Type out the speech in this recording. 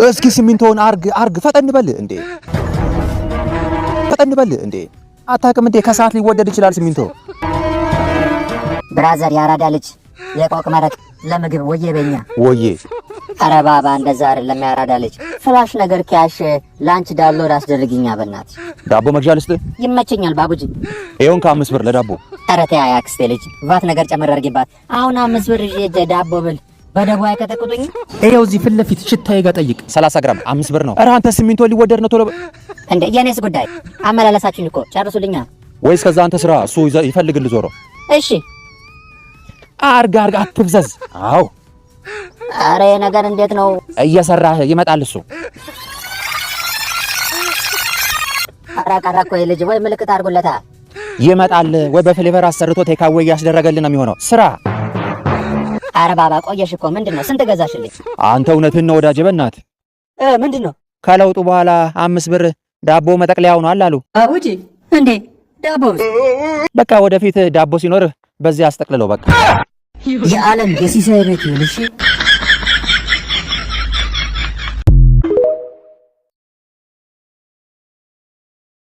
እስኪ ሲሚንቶውን አርግ ፈጠን በል እንዴ አታውቅም እንዴ ከሰዓት ሊወደድ ይችላል ሲሚንቶ። ብራዘር ያራዳ ልጅ የቆቅ መረቅ ለምግብ ወዬ በኛ ወዬ። ኧረ ባባ እንደዛ አይደለም ያራዳ ልጅ። ፍላሽ ነገር ካሽ ላንች ዳውንሎድ አስደርግኛ በእናትህ። ዳቦ መግዣ ልስጥህ? ይመቸኛል ባቡጂ። ይሄውን ከ5 ብር ለዳቦ። ኧረ ተይ አክስቴ ልጅ ቫት ነገር ጨመር አድርጊባት። አሁን 5 ብር ይዤ ዳቦ ብል በደቡ አይከተቁጡኝ። ይሄው እዚህ ፊት ለፊት ሽታዬ ጋር ጠይቅ። 30 ግራም 5 ብር ነው። ኧረ አንተ ሲሚንቶ ሊወደድ ነው ቶሎ እንዴ። የኔስ ጉዳይ አመላለሳችሁኝ እኮ ጨርሱልኛ። ወይስ ከዛ አንተ ስራ እሱ ይፈልግል ዞሮ። እሺ አርጋ አትብዘዝ። አዎ አረ ነገር እንዴት ነው እየሰራህ ይመጣል እሱ። አራቃራኮ ልጅ ወይ ምልክት አድርጎለታ ይመጣል ወይ በፍሌቨር አሰርቶ ቴካዌ ያስደረገልን ነው የሚሆነው ስራ። አረ ባባ ቆየሽ እኮ ምንድነው? ስንት ገዛሽልኝ? አንተ እውነትህን ነው ወዳጄ። በእናትህ ምንድነው? ከለውጡ በኋላ 5 ብር ዳቦ መጠቅለያው ነው አላሉ አቡጂ። እንዴ ዳቦ በቃ ወደፊት ዳቦ ሲኖር በዚህ አስጠቅልለው በቃ። የዓለም የሲሳይ ቤት ይልሽ